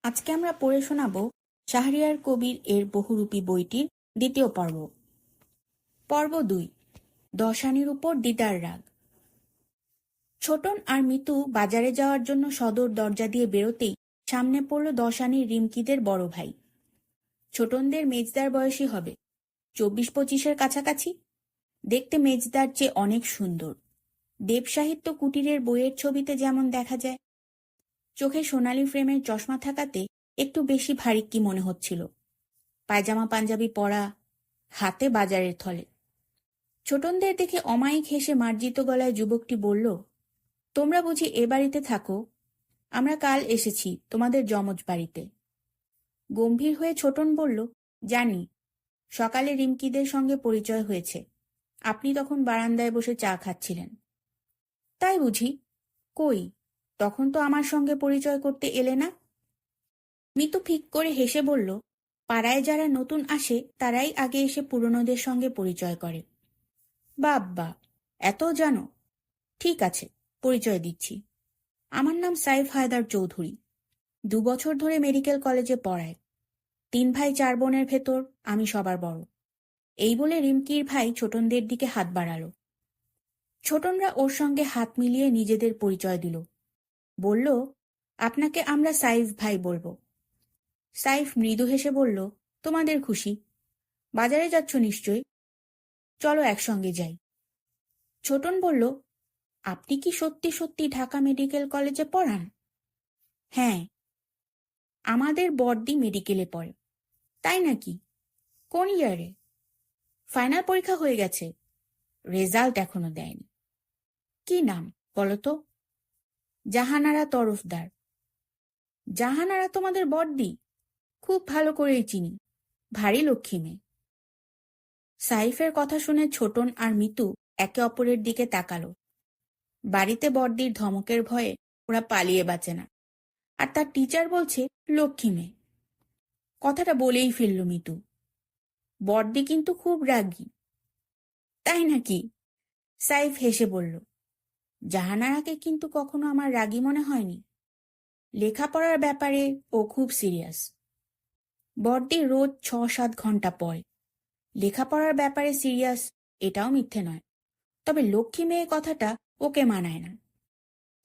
আজকে আমরা পড়ে শোনাব শাহরিয়ার কবির এর বহুরূপী বইটির দ্বিতীয় পর্ব। পর্ব ২, দশানির উপর দিদার রাগ। ছোটন আর মিতু বাজারে যাওয়ার জন্য সদর দরজা দিয়ে বেরোতেই সামনে পড়ল দশানির রিমকিদের বড় ভাই। ছোটনদের মেজদার বয়সী হবে, ২৪-২৫-এর কাছাকাছি। দেখতে মেজদার চেয়ে অনেক সুন্দর, দেবসাহিত্য কুটিরের বইয়ের ছবিতে যেমন দেখা যায়। চোখে সোনালি ফ্রেমের চশমা থাকাতে একটু বেশি ভারিক্কি মনে হচ্ছিল। পায়জামা পাঞ্জাবি পরা, হাতে বাজারের থলে। ছোটনদের দেখে অমায়িক হেসে মার্জিত গলায় যুবকটি বলল, তোমরা বুঝি এ বাড়িতে থাকো? আমরা কাল এসেছি তোমাদের যমজ বাড়িতে। গম্ভীর হয়ে ছোটন বলল, জানি, সকালে রিমকিদের সঙ্গে পরিচয় হয়েছে। আপনি তখন বারান্দায় বসে চা খাচ্ছিলেন। তাই বুঝি? কই, তখন তো আমার সঙ্গে পরিচয় করতে এলে না। মিতু ফিক করে হেসে বলল, পাড়ায় যারা নতুন আসে তারাই আগে এসে পুরনোদের সঙ্গে পরিচয় করে। বাব্বা, এত জানো? ঠিক আছে, পরিচয় দিচ্ছি। আমার নাম সাইফ হায়দার চৌধুরী। ২ বছর ধরে মেডিকেল কলেজে পড়ায়। ৩ ভাই ৪ বোনের ভেতর আমি সবার বড়। এই বলে রিমকির ভাই ছোটনদের দিকে হাত বাড়ালো। ছোটনরা ওর সঙ্গে হাত মিলিয়ে নিজেদের পরিচয় দিল। বলল, আপনাকে আমরা সাইফ ভাই বলবো। সাইফ মৃদু হেসে বলল, তোমাদের খুশি। বাজারে যাচ্ছ নিশ্চয়ই, চলো একসঙ্গে যাই। ছোটন বলল, আপনি কি সত্যি সত্যি ঢাকা মেডিকেল কলেজে পড়ান? হ্যাঁ, আমাদের বড়দি মেডিকেলে পড়ে। তাই নাকি? কোন ইয়ারে? ফাইনাল পরীক্ষা হয়ে গেছে, রেজাল্ট এখনো দেয়নি। কি নাম বলো তো? জাহানারা তরফদার। জাহানারা তোমাদের বড়দি? খুব ভালো করেই চিনি, ভারী লক্ষ্মী মেয়ে। সাইফের কথা শুনে ছোটন আর মিতু একে অপরের দিকে তাকালো। বাড়িতে বড়দির ধমকের ভয়ে ওরা পালিয়ে বাঁচে না, আর তার টিচার বলছে লক্ষ্মী মেয়ে। কথাটা বলেই ফেলল মিতু। বড়দি কিন্তু খুব রাগী। তাই নাকি? সাইফ হেসে বলল, জাহানারাকে কিন্তু কখনো আমার রাগী মনে হয়নি। লেখাপড়ার ব্যাপারে ও খুব সিরিয়াস। বড়দি রোজ ৬-৭ ঘন্টা পড়ে। লেখাপড়ার ব্যাপারে সিরিয়াস, এটাও মিথ্যে নয়। তবে লক্ষ্মী মেয়ে কথাটা ওকে মানায় না।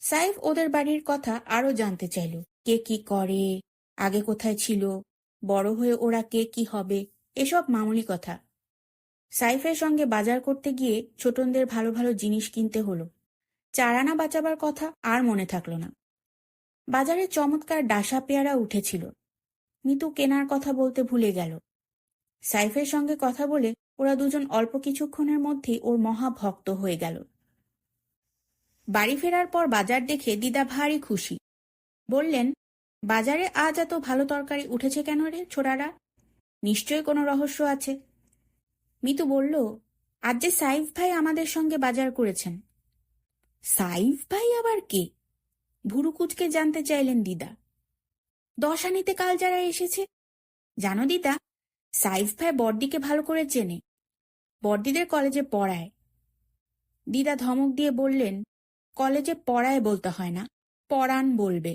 সাইফ ওদের বাড়ির কথা আরো জানতে চাইল, কে কি করে, আগে কোথায় ছিল, বড় হয়ে ওরা কে কি হবে, এসব মামুলি কথা। সাইফের সঙ্গে বাজার করতে গিয়ে ছোটনদের ভালো ভালো জিনিস কিনতে হলো। ৪ আনা বাঁচাবার কথা আর মনে থাকলো না। বাজারে চমৎকার ডাসা পেয়ারা উঠেছিল। মিতু কেনার কথা বলতে ভুলে গেল। সাইফের সঙ্গে কথা বলে ওরা দুজন অল্প কিছুক্ষণের মধ্যেই ওর মহাভক্ত হয়ে গেল। বাড়ি ফেরার পর বাজার দেখে দিদা ভারী খুশি। বললেন, বাজারে আজ এত ভালো তরকারি উঠেছে কেন রে ছোড়ারা? নিশ্চয়ই কোনো রহস্য আছে। মিতু বলল, আজ যে সাইফ ভাই আমাদের সঙ্গে বাজার করেছেন। সাইফ ভাই আবার কে? ভুরু কুচকে জানতে চাইলেন দিদা। দশানিতে কাল যারা এসেছে। জানো দিদা, সাইফ ভাই বড়দিকে ভালো করে চেনে, বড়দিদের কলেজে পড়ায়। দিদা ধমক দিয়ে বললেন, কলেজে পড়ায় বলতে হয় না, পড়ান বলবে।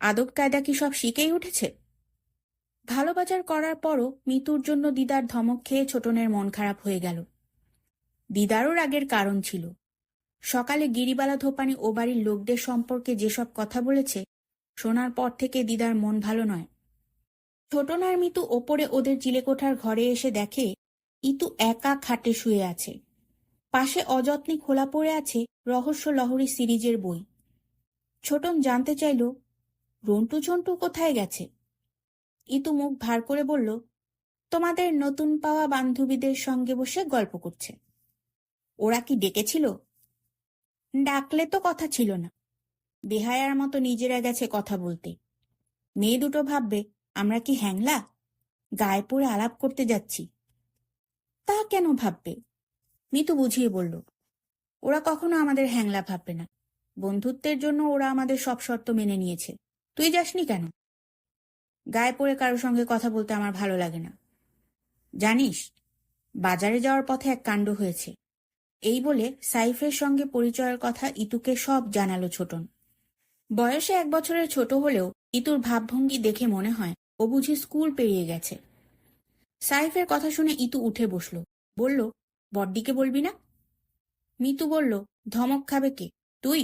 আদব কায়দা কি সব শিখেই উঠেছে? ভালো বাজার করার পরও মিতুর জন্য দিদার ধমক খেয়ে ছোটনের মন খারাপ হয়ে গেল। দিদারও রাগের কারণ ছিল। সকালে গিরিবালা ধোপানি ও বাড়ির লোকদের সম্পর্কে যেসব কথা বলেছে, শোনার পর থেকে দিদার মন ভালো নয়। ছোটন আর মিতু ওপরে ওদের চিলেকোঠার ঘরে এসে দেখে ইতু একা খাটে শুয়ে আছে। পাশে অযত্নে খোলা পড়ে আছে রহস্য লহরী সিরিজের বই। ছোটন জানতে চাইল, রন্টু ঝন্টু কোথায় গেছে? ইতু মুখ ভার করে বলল, তোমাদের নতুন পাওয়া বান্ধবীদের সঙ্গে বসে গল্প করছে। ওরা কি ডেকেছিল? ডাকলে তো কথা ছিল না, বেহায়ার মতো নিজেরা গেছে কথা বলতে। মেয়ে দুটো ভাববে আমরা কি হ্যাংলা, গায়ে পড়ে আলাপ করতে যাচ্ছি। তা কেন ভাববে? মিতু বুঝিয়ে বলল, ওরা কখনো আমাদের হ্যাংলা ভাববে না। বন্ধুত্বের জন্য ওরা আমাদের সব শর্ত মেনে নিয়েছে। তুই যাসনি কেন? গায়ে পড়ে কারোর সঙ্গে কথা বলতে আমার ভালো লাগে না। জানিস, বাজারে যাওয়ার পথে এক কাণ্ড হয়েছে। এই বলে সাইফের সঙ্গে পরিচয়ের কথা ইতুকে সব জানালো ছোটন। বয়সে 1 বছরের ছোট হলেও ইতুর ভাবভঙ্গি দেখে মনে হয় ও বুঝি স্কুল পেরিয়ে গেছে। সাইফের কথা শুনে ইতু উঠে বসল, বলল, বড়দিকে বলবি না? মিতু বলল, ধমক খাবে কে, তুই?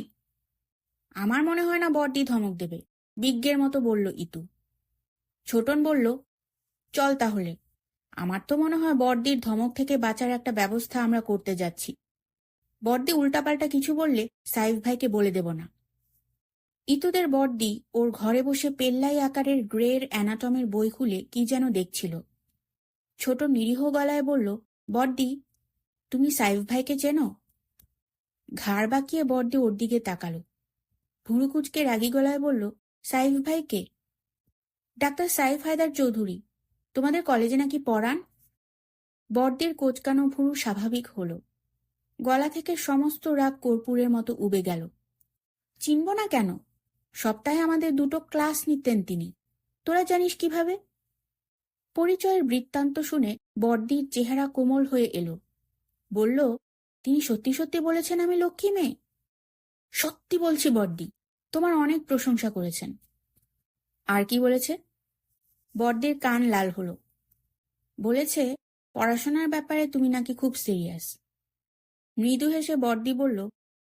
আমার মনে হয় না বড়দি ধমক দেবে, বিজ্ঞের মতো বলল ইতু। ছোটন বলল, চল তাহলে। আমার তো মনে হয় বড়দির ধমক থেকে বাঁচার একটা ব্যবস্থা আমরা করতে যাচ্ছি। বড়দি উল্টাপাল্টা কিছু বললে সাইফ ভাইকে বলে দেব না। ইতুদের বড়দি ওর ঘরে বসে পেল্লাই আকারের গ্রের অ্যানাটমির বই খুলে কি যেন দেখছিল। ছোট নিরীহ গলায় বলল, বড়দি, তুমি সাইফ ভাইকে চেনো? ঘাড় বাঁকিয়ে বড়দি ওর দিকে তাকালো। ভুরু কুচকে রাগী গলায় বলল, সাইফ ভাইকে? ডাক্তার সাইফ হায়দার চৌধুরী, তোমাদের কলেজে নাকি পড়ান? বড়দির কোচকানো ভুরু স্বাভাবিক হল। গলা থেকে সমস্ত রাগ কর্পূরের মতো উবে গেল। চিনব না কেন? সপ্তাহে আমাদের 2টো ক্লাস নিতেন তিনি। তোরা জানিস কিভাবে? পরিচয়ের বৃত্তান্ত শুনে বড়দির চেহারা কোমল হয়ে এলো। বলল, তিনি সত্যি সত্যি বলেছেন আমি লক্ষ্মী মেয়ে? সত্যি বলছি বড়দি, তোমার অনেক প্রশংসা করেছেন। আর কি বলেছে? বড়দির কান লাল হলো। বলেছে পড়াশোনার ব্যাপারে তুমি নাকি খুব সিরিয়াস। মৃদু হেসে বড়দি বলল,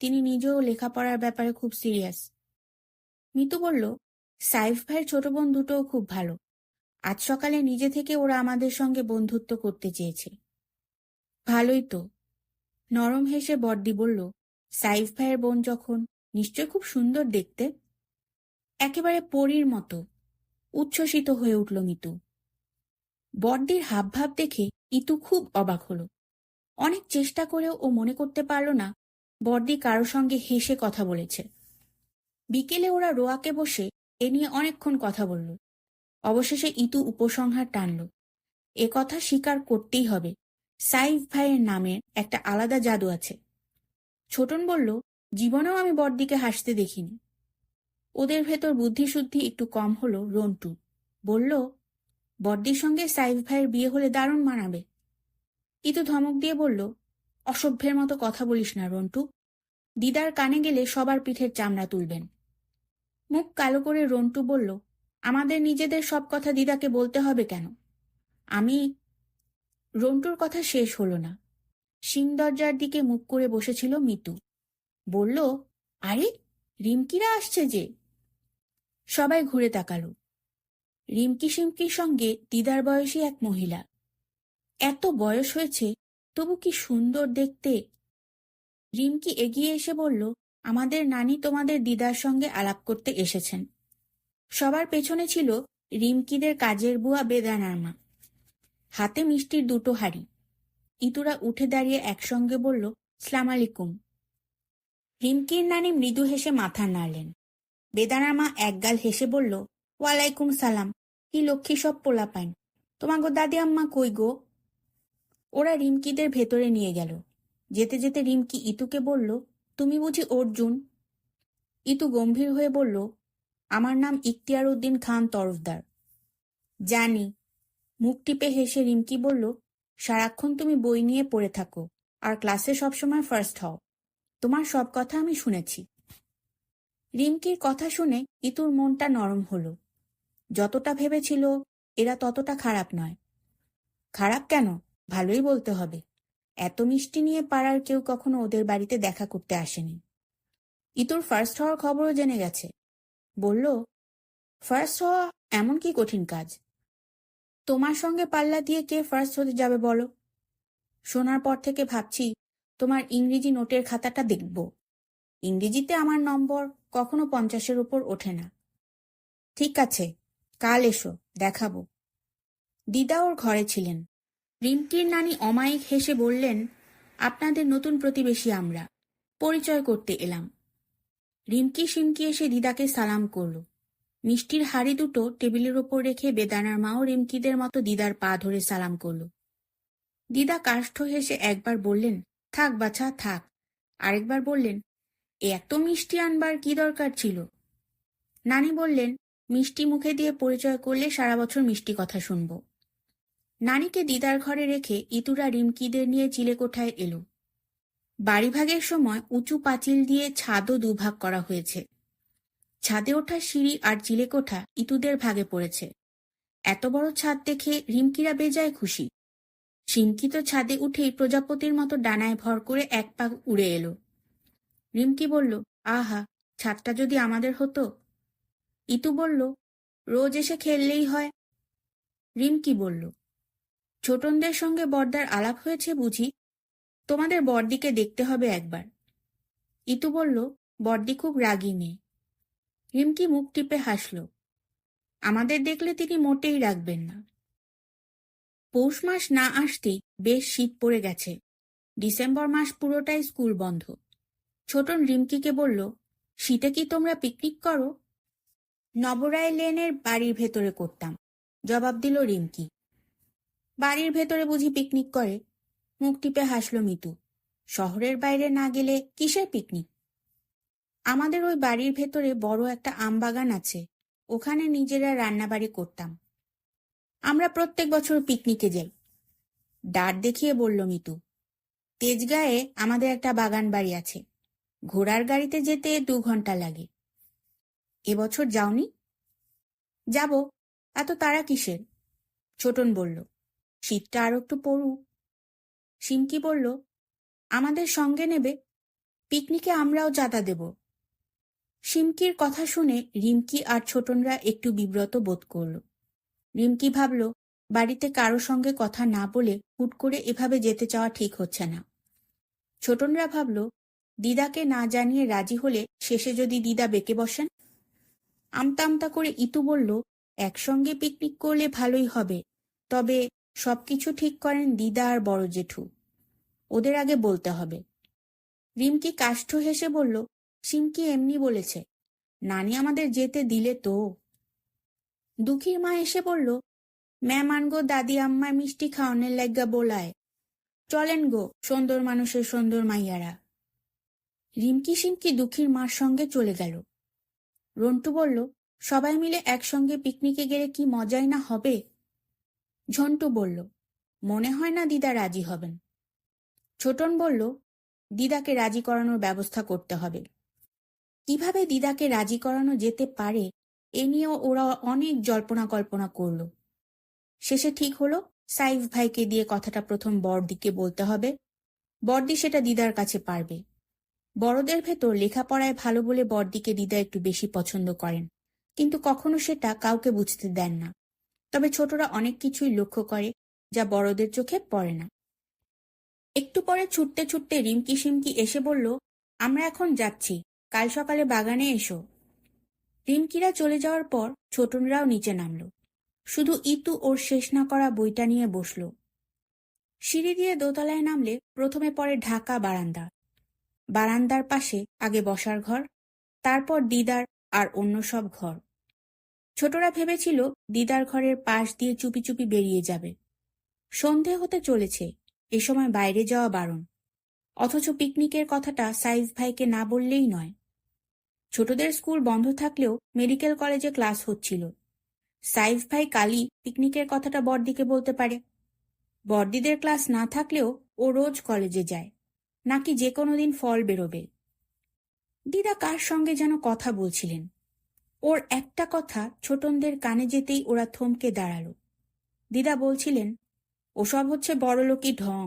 তিনি নিজেও লেখাপড়ার ব্যাপারে খুব সিরিয়াস। মিতু বলল, সাইফ ভাইয়ের ছোট বোন দুটোও খুব ভালো। আজ সকালে নিজে থেকে ওরা আমাদের সঙ্গে বন্ধুত্ব করতে চেয়েছে। ভালোই তো। নরম হেসে বড়দি বলল, সাইফ ভাইয়ের বোন যখন, নিশ্চয় খুব সুন্দর দেখতে। একেবারে পরীর মতো। উচ্ছ্বসিত হয়ে উঠল মিতু। বড়দির হাবভাব দেখে ইতু খুব অবাক হল। অনেক চেষ্টা করেও ও মনে করতে পারল না বড়দি কারো সঙ্গে হেসে কথা বলেছে। বিকেলে ওরা রোয়াকে বসে এ নিয়ে অনেকক্ষণ কথা বলল। অবশেষে ইতু উপসংহার টানল, এ কথা স্বীকার করতেই হবে, সাইফ ভাইয়ের নামের একটা আলাদা জাদু আছে। ছোটন বলল, জীবনেও আমি বড়দিকে হাসতে দেখিনি। ওদের ভেতর বুদ্ধিশুদ্ধি একটু কম হলো রন্টু। বলল, বড়দির সঙ্গে সাইফ ভাইয়ের বিয়ে হলে দারুণ মানাবে। ইতু ধমক দিয়ে বলল, অসভ্যের মতো কথা বলিস না রন্টু। দিদার কানে গেলে সবার পিঠের চামড়া তুলবেন। মুখ কালো করে রন্টু বলল, আমাদের নিজেদের সব কথা দিদাকে বলতে হবে কেন? আমি। রন্টুর কথা শেষ হলো না। সিং দরজার দিকে মুখ করে বসেছিল মিতু। বলল, আরে, রিমকিরা আসছে যে। সবাই ঘুরে তাকালো। রিমকি সিমকির সঙ্গে দিদার বয়সী এক মহিলা। এত বয়স হয়েছে, তবু কি সুন্দর দেখতে। রিমকি এগিয়ে এসে বলল, আমাদের নানি তোমাদের দিদার সঙ্গে আলাপ করতে এসেছেন। সবার পেছনে ছিল রিমকিদের কাজের বুয়া বেদানার মা, হাতে মিষ্টির 2টো হাঁড়ি। ইতুরা উঠে দাঁড়িয়ে একসঙ্গে বলল, সালাম আলাইকুম। রিমকির নানি মৃদু হেসে মাথা নাড়লেন। বেদানার মা একগাল হেসে বলল, ওয়ালাইকুম সালাম। কি লক্ষ্মী সব পোলাপাইন, তোমাগো দাদি আম্মা কই গো? ওরা রিমকিদের ভেতরে নিয়ে গেল। যেতে যেতে রিমকি ইতুকে বলল, তুমি বুঝি অর্জুন? ইতু গম্ভীর হয়ে বলল, আমার নাম ইখতিয়ার উদ্দিন খান তরফদার। জানি। মুখ টিপে হেসে রিমকি বলল, সারাক্ষণ তুমি বই নিয়ে পড়ে থাকো আর ক্লাসে সবসময় ফার্স্ট হও। তোমার সব কথা আমি শুনেছি। রিমকির কথা শুনে ইতুর মনটা নরম হলো। যতটা ভেবেছিল এরা ততটা খারাপ নয়। খারাপ কেন, ভালোই বলতে হবে। এত মিষ্টি নিয়ে পাড়ার কেউ কখনো ওদের বাড়িতে দেখা করতে আসেনি। ইতুর ফার্স্ট হওয়ার খবরও জেনে গেছে। বলল, ফার্স্ট হওয়া এমন কি কঠিন কাজ? তোমার সঙ্গে পাল্লা দিয়ে কে ফার্স্ট হতে যাবে বলো? শোনার পর থেকে ভাবছি তোমার ইংরেজি নোটের খাতাটা দেখব। ইংরেজিতে আমার নম্বর কখনো 50-এর উপর ওঠে না। ঠিক আছে, কাল এসো, দেখাবো। দিদা ওর ঘরে ছিলেন। রিমকির নানি অমায়িক হেসে বললেন, আপনাদের নতুন প্রতিবেশী আমরা, পরিচয় করতে এলাম। রিমকি সিমকি এসে দিদাকে সালাম করল। মিষ্টির হাঁড়ি 2টো টেবিলের ওপর রেখে বেদানার মাও রিমকিদের মতো দিদার পা ধরে সালাম করল। দিদা কাষ্ঠ হেসে একবার বললেন, থাক বাছা থাক। আরেকবার বললেন, এত মিষ্টি আনবার কি দরকার ছিল? নানি বললেন, মিষ্টি মুখে দিয়ে পরিচয় করলে সারা বছর মিষ্টি কথা শুনব। নানিকে দিদার ঘরে রেখে ইতুরা রিমকিদের নিয়ে চিলেকোঠায় এলো। বাড়িভাগের সময় উঁচু পাঁচিল দিয়ে ছাদও দুভাগ করা হয়েছে। ছাদে ওঠা সিঁড়ি আর চিলেকোঠা ইতুদের ভাগে পড়েছে। এত বড় ছাদ দেখে রিমকিরা বেজায় খুশি। সিমকি তো ছাদে উঠেই প্রজাপতির মতো ডানায় ভর করে এক পা উড়ে এলো। রিমকি বলল, আহা, ছাদটা যদি আমাদের হতো। ইতু বলল, রোজ এসে খেললেই হয়। রিমকি বলল, ছোটনদের সঙ্গে বড়দার আলাপ হয়েছে বুঝি? তোমাদের বড়দিকে দেখতে হবে একবার। ইতু বলল, বড়দি খুব রাগী মেয়ে। রিমকি মুখ টিপে হাসল। আমাদের দেখলে তিনি মোটেই রাখবেন না। পৌষ মাস না আসতেই বেশ শীত পড়ে গেছে। ডিসেম্বর মাস পুরোটাই স্কুল বন্ধ। ছোটন রিমকিকে বলল, শীতে কি তোমরা পিকনিক করো? নবরায় লেনের বাড়ির ভেতরে করতাম, জবাব দিল রিমকি। বাড়ির ভেতরে বুঝি পিকনিক করে? মুখ টিপে হাসল মিতু। শহরের বাইরে না গেলে কিসের পিকনিক? আমাদের ওই বাড়ির ভেতরে বড় একটা আম বাগান আছে, ওখানে নিজেরা রান্নাবাড়ি করতাম। আমরা প্রত্যেক বছর পিকনিকে যাই, ডার দেখিয়ে বলল মিতু। তেজগাঁয়ে আমাদের একটা বাগান বাড়ি আছে, ঘোড়ার গাড়িতে যেতে 2 ঘন্টা লাগে। এবছর যাওনি? যাব, এত তাড়া কিসের? ছোটন বলল, শীতটা আরো একটু পড়ুক। সিমকি বলল, আমাদের সঙ্গে নেবে? পিকনিকে আমরাও চাঁদা দেব। সিমকির কথা শুনে রিমকি আর ছোটনরা একটু বিব্রত বোধ করল। রিমকি ভাবল, বাড়িতে কারো সঙ্গে কথা না বলে হুট করে এভাবে যেতে চাওয়া ঠিক হচ্ছে না। ছোটনরা ভাবল, দিদাকে না জানিয়ে রাজি হলে শেষে যদি দিদা বেঁকে বসেন। আমতা আমতা করে ইতু বলল, একসঙ্গে পিকনিক করলে ভালোই হবে, তবে সবকিছু ঠিক করেন দিদা আর বড় জেঠু, ওদের আগে বলতে হবে। রিমকি কাষ্ঠ হেসে বলল, সিমকি এমনি বলেছে, নানি আমাদের যেতে দিলে তো। দুঃখীর মা এসে বলল, মেহমান গো, দাদি আম্মার মিষ্টি খাওয়ানোর লাগ্গা বোলায়, চলেন গো সুন্দর মানুষের সুন্দর মাইয়ারা। রিমকি সিমকি দুঃখীর মার সঙ্গে চলে গেল। রন্টু বলল, সবাই মিলে একসঙ্গে পিকনিকে গেলে কি মজাই না হবে। ঝন্টু বলল, মনে হয় না দিদা রাজি হবেন। ছোটন বলল, দিদাকে রাজি করানোর ব্যবস্থা করতে হবে। কিভাবে দিদাকে রাজি করানো যেতে পারে এ নিয়েও ওরা অনেক জল্পনা কল্পনা করল। শেষে ঠিক হলো, সাইফ ভাইকে দিয়ে কথাটা প্রথম বড়দিকে বলতে হবে। বড়দি সেটা দিদার কাছে পারবে। বড়দের ভেতর লেখাপড়ায় ভালো বলে বড়দিকে দিদা একটু বেশি পছন্দ করেন, কিন্তু কখনো সেটা কাউকে বুঝতে দেন না। তবে ছোটরা অনেক কিছুই লক্ষ্য করে যা বড়দের চোখে পড়ে না। একটু পরে ছুটতে ছুটতে রিমকি সিমকি এসে বলল, আমরা এখন যাচ্ছি, কাল সকালে বাগানে এসো। রিমকিরা চলে যাওয়ার পর ছোটনরাও নিচে নামল। শুধু ইতু ওর শেষ না করা বইটা নিয়ে বসল। সিঁড়ি দিয়ে দোতলায় নামলে প্রথমে পড়ে ঢাকা বারান্দা। বারান্দার পাশে আগে বসার ঘর, তারপর দিদার আর অন্য সব ঘর। ছোটরা ভেবেছিল দিদার ঘরের পাশ দিয়ে চুপি চুপি বেরিয়ে যাবে। সন্ধে হতে চলেছে, এ সময় বাইরে যাওয়া বারণ। অথচ পিকনিকের কথাটা সাইফ ভাইকে না বললেই নয়। ছোটদের স্কুল বন্ধ থাকলেও মেডিকেল কলেজে ক্লাস হচ্ছিল। সাইফ ভাই কালই পিকনিকের কথাটা বড়দিকে বলতে পারে। বড়দিদের ক্লাস না থাকলেও ও রোজ কলেজে যায়, নাকি যে কোনো দিন ফল বেরোবে। দিদা কার সঙ্গে যেন কথা বলছিলেন। ওর একটা কথা ছোটনদের কানে যেতেই ওরা থমকে দাঁড়ালো। দিদা বলছিলেন, ওসব হচ্ছে বড়লোকি ঢং,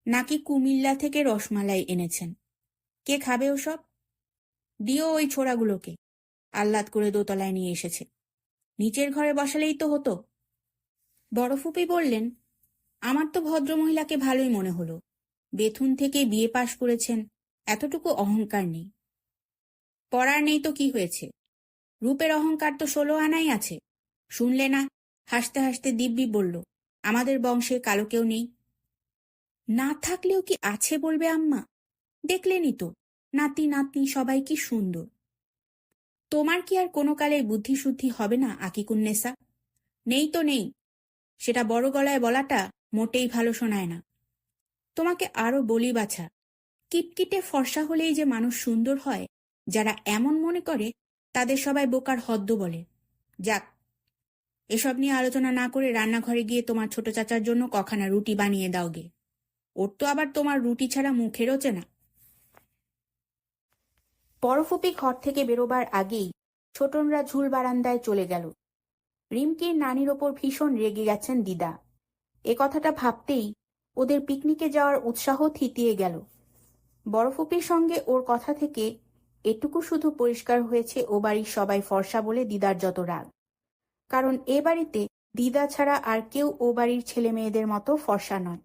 নাকি কুমিল্লা থেকে রসমালাই এনেছেন। কে খাবে ওসব? দিও ওই ছোড়াগুলোকে, আহ্লাদ করে দোতলায় নিয়ে এসেছে, নিচের ঘরে বসালেই তো হতো। বড় ফুপি বললেন, আমার তো ভদ্রমহিলাকে ভালোই মনে হলো, বেথুন থেকে বিয়ে পাশ করেছেন, এতটুকু অহংকার নেই। পড়ার নেই তো কি হয়েছে, রূপের অহংকার তো 16 আনাই আছে। শুনলে না? হাসতে হাসতে দিব্যি বলল, আমাদের বংশে কালো কেউ নেই। না থাকলেও কি আছে বলবে আম্মা? দেখলেনই তো, নাতি নাতনি সবাই কি সুন্দর। তোমার কি আর কোনো কালে বুদ্ধিশুদ্ধি হবে না আকিকুন্নেসা? নেই তো নেই, সেটা বড় গলায় বলাটা মোটেই ভালো শোনায় না। তোমাকে আরো বলি বাছা, কিটকিটে ফর্সা হলেই যে মানুষ সুন্দর হয়, যারা এমন মনে করে তাদের সবাই বোকার হদ্দ বলে। যাক, এসব নিয়ে আলোচনা না করে রান্নাঘরে গিয়ে তোমার ছোট চাচার জন্য কখানা রুটি বানিয়ে দাও গে। ওর তো আবার তোমার রুটি ছাড়া মুখে রোচে না। বড়ফুপি ঘর থেকে বেরোবার আগেই ছোটনরা ঝুল বারান্দায় চলে গেল। রিমকির নানির ওপর ভীষণ রেগে গেছেন দিদা। এ কথাটা ভাবতেই ওদের পিকনিকে যাওয়ার উৎসাহ থিতিয়ে গেল। বড়ফুপির সঙ্গে ওর কথা থেকে এটুকু শুধু পরিষ্কার হয়েছে ও বাড়ির সবাই ফর্সা বলে দিদার যত রাগ। কারণ এ বাড়িতে দিদা ছাড়া আর কেউ ও বাড়ির ছেলে মেয়েদের মতো ফর্সা নয়।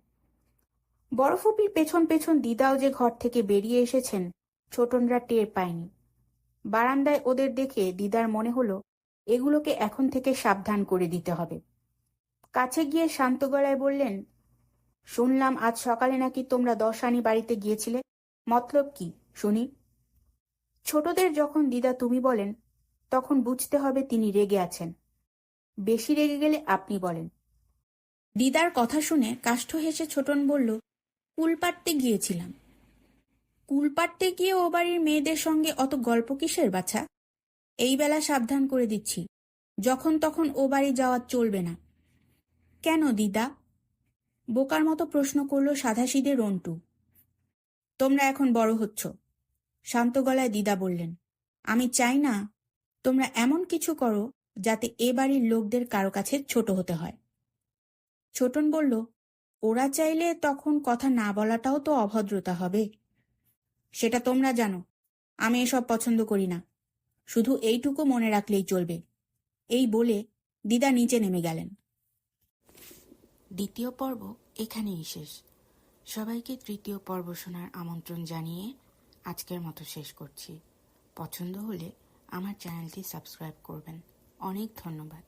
বড়ফুপির পেছন পেছন দিদাও যে ঘর থেকে বেরিয়ে এসেছেন ছোটনরা টের পায়নি। বারান্দায় ওদের দেখে দিদার মনে হলো এগুলোকে এখন থেকে সাবধান করে দিতে হবে। কাছে গিয়ে শান্ত গলায় বললেন, শুনলাম আজ সকালে নাকি তোমরা 10 আনি বাড়িতে গিয়েছিলে, মতলব কি শুনি? ছোটদের যখন দিদা তুমি বলেন তখন বুঝতে হবে তিনি রেগে আছেন। বেশি রেগে গেলে আপনি বলেন। দিদার কথা শুনে কাষ্ঠ হেসে ছোটন বলল, কুল পাড়তে গিয়েছিলাম। কুল পাড়তে গিয়ে ও বাড়ির মেয়েদের সঙ্গে অত গল্প কিসের বাছা? এই বেলা সাবধান করে দিচ্ছি, যখন তখন ও বাড়ি যাওয়া চলবে না। কেন দিদা? বোকার মতো প্রশ্ন করল সাধাসিধে রন্টু। তোমরা এখন বড় হচ্ছ, শান্ত গলায় দিদা বললেন। আমি চাই না তোমরা এমন কিছু করো যাতে এ বাড়ির লোকদের কারো কাছে ছোট হতে হয়। ছোটন বলল, ওরা চাইলে তখন কথা না বলাটাও তো অভদ্রতা হবে। সেটা তোমরা জানো, আমি এসব পছন্দ করি না। শুধু এইটুকু মনে রাখলেই চলবে। এই বলে দিদা নিচে নেমে গেলেন। দ্বিতীয় পর্ব এখানেই শেষ। সবাইকে তৃতীয় পর্ব শোনার আমন্ত্রণ জানিয়ে আজকের মতো শেষ করছি। পছন্দ হলে আমার চ্যানেলটি সাবস্ক্রাইব করবেন। অনেক ধন্যবাদ।